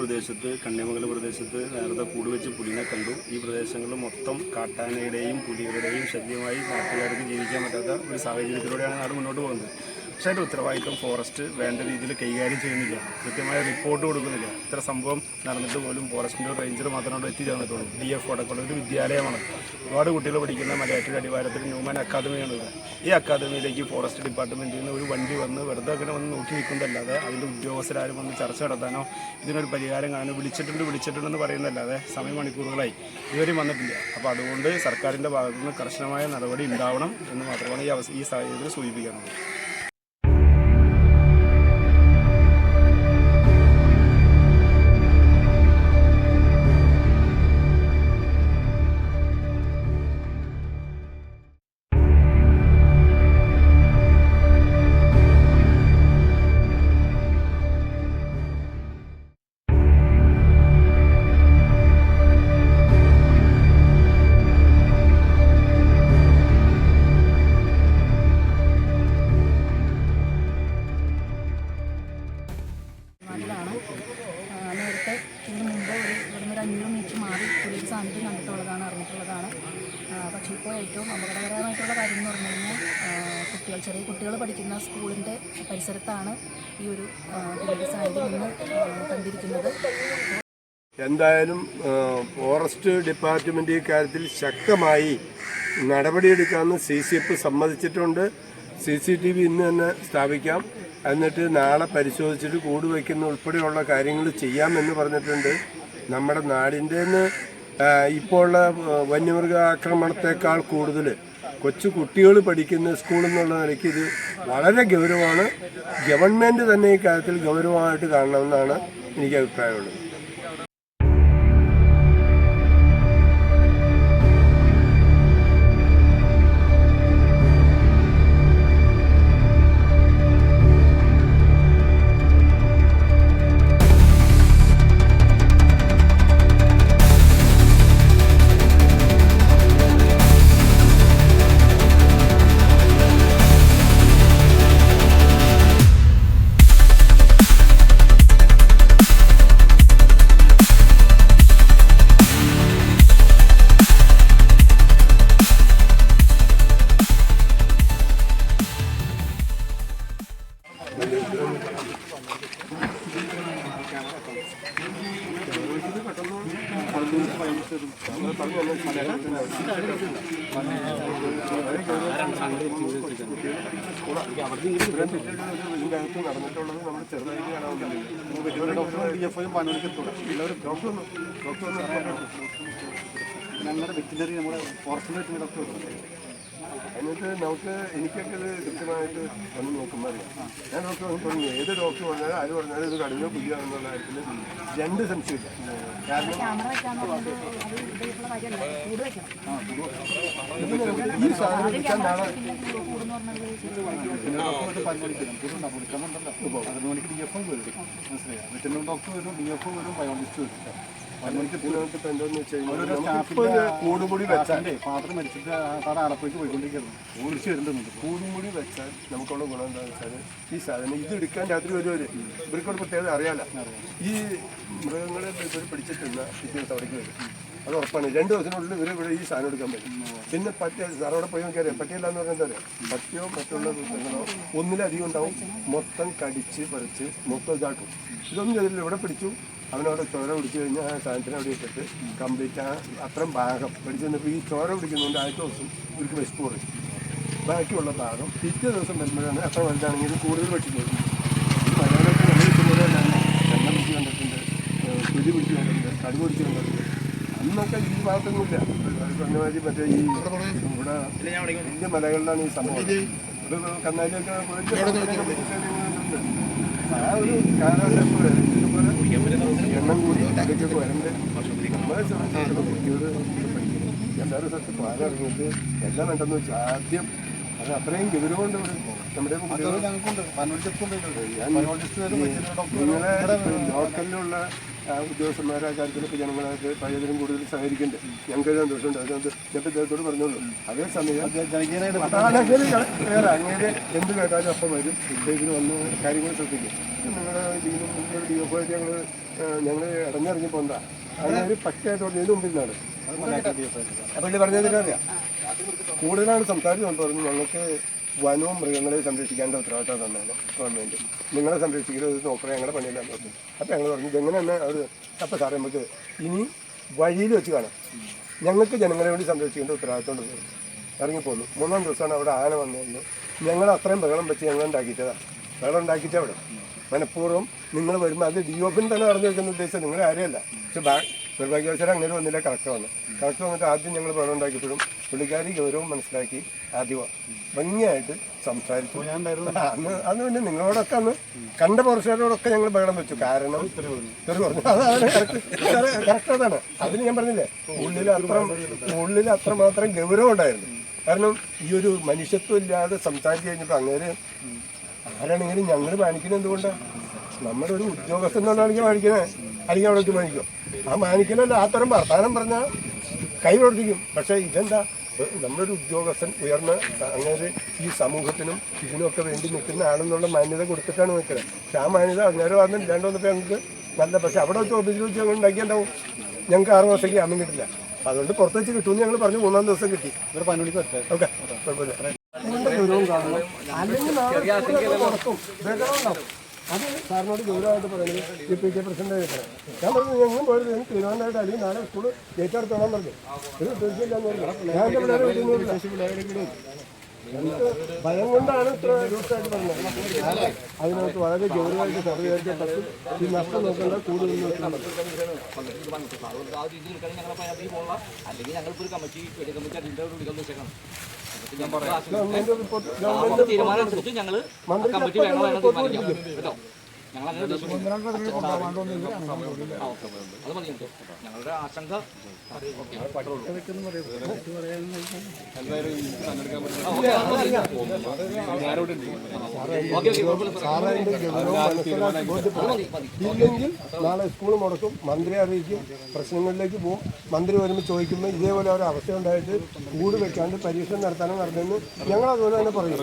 പ്രദേശത്ത് കന്യാമംഗലം പ്രദേശത്ത് നേരത്തെ കൂട് വെച്ച് പുലിനെ കണ്ടു. ഈ പ്രദേശങ്ങളിൽ മൊത്തം കാട്ടാനയുടെയും പുലികളുടെയും ശല്യമായി നാട്ടുകാർക്ക് ജീവിക്കാൻ പറ്റാത്ത ഒരു സാഹചര്യത്തിലൂടെയാണ് നാട് മുന്നോട്ട് പോകുന്നത്. പക്ഷേ അതിൻ്റെ ഉത്തരവാദിത്വം ഫോറസ്റ്റ് വേണ്ട രീതിയിൽ കൈകാര്യം ചെയ്യുന്നില്ല, കൃത്യമായ റിപ്പോർട്ട് കൊടുക്കുന്നില്ല. ഇത്ര സംഭവം നടന്നിട്ട് പോലും ഫോറസ്റ്റിൻ്റെ റേഞ്ചർ മാത്രമേ അവിടെ എത്തിച്ചേർന്നിട്ടുള്ളൂ. DF അടക്കമുള്ള ഒരു വിദ്യാലയമാണ്. ഒരുപാട് കുട്ടികൾ പഠിക്കുന്ന മലയാറ്റൂർ അടിവാരത്തിൽ ന്യൂമാൻ അക്കാദമിയാണ് ഇവിടെ. ഈ അക്കാദമിയിലേക്ക് ഫോറസ്റ്റ് ഡിപ്പാർട്ട്മെൻറ്റിൽ നിന്ന് ഒരു വണ്ടി വന്ന് വെറുതെ അങ്ങനെ വന്ന് നോക്കി നിൽക്കുന്നതല്ലാതെ അതിൻ്റെ ഉദ്യോഗസ്ഥരാരും വന്ന് ചർച്ച നടത്താനോ ഇതിനൊരു പരിഹാരം കാണാനോ വിളിച്ചിട്ടുണ്ടെന്ന് പറയുന്നതല്ലാതെ സമയമണിക്കൂറുകളായി ഇവരും വന്നിട്ടില്ല. അപ്പോൾ അതുകൊണ്ട് സർക്കാരിൻ്റെ ഭാഗത്തു നിന്ന് കർശനമായ നടപടി ഉണ്ടാവണം എന്ന് മാത്രമാണ് ഈ സാഹചര്യത്തിൽ സൂചിപ്പിക്കാനുള്ളത്. നേരത്തെ ഇതിന് മുമ്പ് ഇവിടുന്ന് ഒരു 500 മീറ്റർ മാറി പുലിയുടെ സാന്നിധ്യം കണ്ടിട്ടുള്ളതാണ്, അറിഞ്ഞിട്ടുള്ളതാണ്. പക്ഷേ ഇപ്പോൾ ഏറ്റവും അപകടകരമായിട്ടുള്ള കാര്യം എന്ന് പറഞ്ഞു കഴിഞ്ഞാൽ ചെറിയ കുട്ടികൾ പഠിക്കുന്ന സ്കൂളിൻ്റെ പരിസരത്താണ് ഈ ഒരു പുലിയുടെ സാന്നിധ്യം ഇന്ന് കണ്ടിരിക്കുന്നത്. എന്തായാലും ഫോറസ്റ്റ് ഡിപ്പാർട്ട്മെൻറ്റ് ഇക്കാര്യത്തിൽ ശക്തമായി നടപടിയെടുക്കാമെന്ന് CCF സമ്മതിച്ചിട്ടുണ്ട്. CCTV ഇന്ന് തന്നെ സ്ഥാപിക്കാം, എന്നിട്ട് നാളെ പരിശോധിച്ചിട്ട് കൂട് വയ്ക്കുന്ന ഉൾപ്പെടെയുള്ള കാര്യങ്ങൾ ചെയ്യാമെന്ന് പറഞ്ഞിട്ടുണ്ട്. നമ്മുടെ നാടിൻ്റെ ഇപ്പോൾ ഉള്ള വന്യമൃഗ ആക്രമണത്തെക്കാൾ കൂടുതൽ കൊച്ചു കുട്ടികൾ പഠിക്കുന്ന സ്കൂളിൽ നിന്നുള്ള നിലയ്ക്ക് ഇത് വളരെ ഗൗരവമാണ്. ഗവൺമെൻറ് തന്നെ ഇക്കാര്യത്തിൽ ഗൗരവമായിട്ട് കാണണമെന്നാണ് എനിക്ക് അഭിപ്രായമുള്ളത്. നടന്നിട്ടുള്ളത് നമ്മൾ ചെറുതായിട്ട് ഞങ്ങളുടെ വെറ്റിനറി നമ്മുടെ ഫോറസ്റ്റിൻ്റെ വെറ്റിനറി ഡോക്ടർ എന്നിട്ട് എനിക്കൊക്കെ ഇത് കൃത്യമായിട്ട് വന്ന് നോക്കുമ്പോൾ അറിയാം. ഞാൻ ഡോക്ടർ പറഞ്ഞു, ഏത് ഡോക്ടർ പറഞ്ഞാലും ആര് പറഞ്ഞാലും ഇത് കടുവ പുലിയാണെന്നുള്ള കാര്യത്തിൽ 2 സംശയമില്ല. കാരണം ഈ സാധനം എടുക്കാൻ നാളെ വെറ്റിനറി ഡോക്ടർ വരും, DF വരും, ബയോളജിസ്റ്റ് വരും. കൂടുമുടി വെച്ചാൽ പാത്രം മരിച്ചിട്ട് സാറ് അടപ്പേക്ക് പോയിക്കൊണ്ടിരിക്കുന്നു. ഓടിച്ച് വരുന്നുണ്ട്. കൂടുമുടി വെച്ചാൽ നമുക്കുള്ള ഗുണം എന്താണെന്ന് വെച്ചാൽ ഈ സാധനം ഇത് എടുക്കാൻ രാത്രി വരുവര് ഇവർക്കൊരു പ്രത്യേകത അറിയാലോ. ഈ മൃഗങ്ങളെ ഇവർ പിടിച്ചിട്ടുള്ള പിറ്റേന്ന് അവിടേക്ക് വരും, അത് ഉറപ്പാണ്. 2 ദിവസത്തിനുള്ളിൽ ഇവിടെ ഈ സാധനം എടുക്കാൻ പറ്റും. പിന്നെ സാറവിടെ പോയി നോക്കിയാൽ പറ്റിയില്ല എന്ന് പറഞ്ഞാൽ എന്താ പറയുക, പറ്റിയോ മറ്റുള്ള മൃഗങ്ങളോ ഒന്നിലധികം ഉണ്ടാവും, മൊത്തം കടിച്ച് പറിച്ച് മൊത്തം ഇതാക്കും. ഇതൊന്നും ചെയ്തില്ല. ഇവിടെ പിടിച്ചു, അവനവിടെ ചോര പിടിച്ചു കഴിഞ്ഞാൽ ആ സാധനത്തിന് അവിടെ ഇട്ടിട്ട് കംപ്ലീറ്റ് അത്രയും ഭാഗം പിടിച്ചു വന്നപ്പോൾ ഈ ചോര പിടിക്കുന്നതുകൊണ്ട് ആദ്യത്തെ ദിവസം ഇവർക്ക് വിശപ്പ് കുറയും. ബാക്കിയുള്ള ഭാഗം പിറ്റേ ദിവസം വരുമ്പോഴാണ് അത്ര വലുതാണെങ്കിലും കൂടുതൽ വെട്ടിക്കുന്നത്. മലയാളത്തിൽ നമ്മൾ കിട്ടുന്നത് എണ്ണ പിടിച്ച് കണ്ടിട്ടുണ്ട്, പുലി പിടിച്ച് കണ്ടിട്ടുണ്ട്, കടുവ പിടിച്ച് കണ്ടിട്ടുണ്ട്. അന്നൊക്കെ ഈ ഭാഗത്തൊന്നുമില്ല. പറഞ്ഞമാതിരി മറ്റേ ഈ ഇവിടെ വലിയ മലകളിലാണ് ഈ സംഭവം. ഇത് കന്നാലിയൊക്കെ ആ ഒരു കാലഘട്ടം എണ്ണം കൂടി ഇതൊക്കെ വരണ്ടേ. നമ്മളെ സംബന്ധിച്ചിടത്തോളം കുട്ടിയോട് പഠിക്കുന്നത് എല്ലാവരും സ്ഥലത്ത് പാലിറങ്ങിയിട്ട് എല്ലാം വേണ്ടെന്ന് വെച്ചാൽ ആദ്യം അത് അത്രയും ഗൗരവമുണ്ട്. നമ്മുടെ നിങ്ങളെ ലോക്കലിലുള്ള ഉദ്യോഗസ്ഥന്മാരെ കാര്യത്തിലൊക്കെ ജനങ്ങളായിട്ട് പഴയതിനും കൂടുതൽ സഹകരിക്കുന്നുണ്ട്. ഞങ്ങൾക്ക് സന്തോഷമുണ്ട്. അതിനകത്ത് ജനത്തോട് പറഞ്ഞോളൂ. അതേസമയം വേറെ അങ്ങനെ എന്ത് കേട്ടാലും അപ്പം വരും. ഇതിന് വന്ന് കാര്യങ്ങൾ ശ്രദ്ധിക്കും. നിങ്ങളുടെ DF ഞങ്ങൾ ഞങ്ങൾ ഇടഞ്ഞിറങ്ങി പോകുന്നതാ. അങ്ങനെ പച്ചയായിട്ട് പറഞ്ഞു ഇതിന് മുമ്പിലാണ് പുള്ളി പറഞ്ഞതിന് അറിയാം. കൂടുതലാണ് സംസാരിച്ചുകൊണ്ട് പറഞ്ഞു ഞങ്ങൾക്ക് വനവും മൃഗങ്ങളെ സംരക്ഷിക്കേണ്ട ഉത്തരവാദിത്തം തന്നെയാണ് ഗവൺമെൻറ്. നിങ്ങളെ സംരക്ഷിക്കരുത്, ഇത് നോക്കണേ, ഞങ്ങളുടെ പണിയെല്ലാം നോക്കും. അപ്പോൾ ഞങ്ങൾ പറഞ്ഞു ഇതെങ്ങനെയാണ് അവർ. അപ്പോൾ സാറേ നമുക്ക് ഇനി വഴിയിൽ വെച്ച് കാണാം, ഞങ്ങൾക്ക് ജനങ്ങളെ വേണ്ടി സംരക്ഷിക്കേണ്ട ഉത്തരവാദിത്തം ഉണ്ട്. ഇറങ്ങിപ്പോന്നു. 3-ാം ദിവസമാണ് അവിടെ ആന വന്നു. ഞങ്ങൾ അത്രയും ബഹളം വെച്ച് ഞങ്ങൾ ഉണ്ടാക്കിയിട്ടതാണ്. ബഹളം ഉണ്ടാക്കിയിട്ടാണ് അവിടെ മനഃപൂർവ്വം നിങ്ങൾ വരുമ്പോൾ അത് DOP തന്നെ പറഞ്ഞു വെക്കുന്ന ഉദ്ദേശം നിങ്ങളെ ആരെയല്ല. പക്ഷെ നിർഭാഗ്യവശാലും അങ്ങനെ വന്നില്ല. കറക്റ്റ് വന്നിട്ട് ആദ്യം ഞങ്ങൾ ബഹളം ഉണ്ടാക്കിയപ്പോഴും പുള്ളിക്കാരി ഗൗരവം മനസ്സിലാക്കി ആദ്യം ഭംഗിയായിട്ട് സംസാരിച്ചു. അന്ന് പിന്നെ നിങ്ങളോടൊക്കെ അന്ന് കണ്ട പുരുഷരോടൊക്കെ ഞങ്ങൾ ബഹളം വെച്ചു. കാരണം പറഞ്ഞു അതാണ് കറക്റ്റ് അതാണ്. അതിന് ഞാൻ പറഞ്ഞില്ലേ ഉള്ളിൽ അത്രമാത്രം ഗൗരവം ഉണ്ടായിരുന്നു. കാരണം ഈ ഒരു മനുഷ്യത്വം ഇല്ലാതെ സംസാരിച്ച് കഴിഞ്ഞപ്പോൾ അങ്ങനെ ആരാണെങ്കിലും ഞങ്ങൾ മാനിക്കുന്നത് എന്തുകൊണ്ടാണ്? നമ്മുടെ ഒരു ഉദ്യോഗസ്ഥൻ എന്നാണെങ്കിൽ മാനിക്കണേ, അല്ലെങ്കിൽ അവിടെ വെച്ച് മാനിക്കും. ആ മാനിക്കലല്ല, ആ തരം വർത്താനം പറഞ്ഞാൽ കൈ പ്രവർത്തിക്കും. പക്ഷേ ഇതെന്താ, നമ്മളൊരു ഉദ്യോഗസ്ഥൻ ഉയർന്ന് അങ്ങനെ ഈ സമൂഹത്തിനും ഇതിനൊക്കെ വേണ്ടി നിൽക്കുന്ന ആണെന്നുള്ള മാന്യത കൊടുത്തിട്ടാണ് നിൽക്കുന്നത്. പക്ഷെ ആ മാന്യത അന്നേരം വന്ന് ഇല്ലാണ്ട് വന്നപ്പോൾ ഞങ്ങൾക്ക് നല്ല. പക്ഷെ അവിടെ വെച്ച് ഓഫീസിൽ വെച്ച് ഞങ്ങൾ ഉണ്ടാക്കിയിട്ടുണ്ടാവും. ഞങ്ങൾക്ക് 6 മാസത്തേക്ക് ജാമ്യം കിട്ടില്ല. അതുകൊണ്ട് പുറത്ത് വെച്ച് കിട്ടുമെന്ന് ഞങ്ങൾ പറഞ്ഞു. 3-ാം ദിവസം കിട്ടി. ഓക്കെ, കുഴപ്പമില്ല. ഗൗരവം കാണണം, അല്ലെങ്കിൽ നടക്കും ബഹളമുണ്ടാവും. അത് സാറിനോട് ഗൗരവമായിട്ട് പറയുന്നത് PTA പ്രസിഡന്റ് കേൾക്കണം. ഞാൻ പറഞ്ഞു ഞങ്ങൾ പോയത് ഞങ്ങൾക്ക് തീരുമാനമായിട്ട് അല്ലെങ്കിൽ നാളെ സ്കൂൾ ഏറ്റെടുത്തോളാൻ പറഞ്ഞു. ഒരു തീർച്ചയില്ലാന്ന് പറഞ്ഞു. ഞാൻ എൻ്റെ പിള്ളേരെ വിടുന്നില്ല. എനിക്ക് ഭയം കൊണ്ടാണ് ഇത്ര രൂക്ഷമായിട്ട് പറഞ്ഞത്. അതിനകത്ത് വളരെ ഗൗരവമായിട്ട് സർവ്വ പറ്റും. ഈ നഷ്ടം നോക്കേണ്ട കൂടുതൽ ഗവൺമെന്റ് റിപ്പോർട്ട് ഞങ്ങളുടെ ആശങ്ക ഇല്ലെങ്കിൽ നാളെ സ്കൂൾ മുടക്കും, മന്ത്രിയെ അറിയിക്കും, പ്രശ്നങ്ങളിലേക്ക് പോകും. മന്ത്രി വരുമ്പോൾ ചോദിക്കുമ്പോൾ ഇതേപോലെ ഒരു അവസ്ഥ ഉണ്ടായിട്ട് കൂട് വെക്കാണ്ട് പരീക്ഷ നടത്താനും നടന്നെന്ന് ഞങ്ങൾ അതുപോലെ തന്നെ പറയും.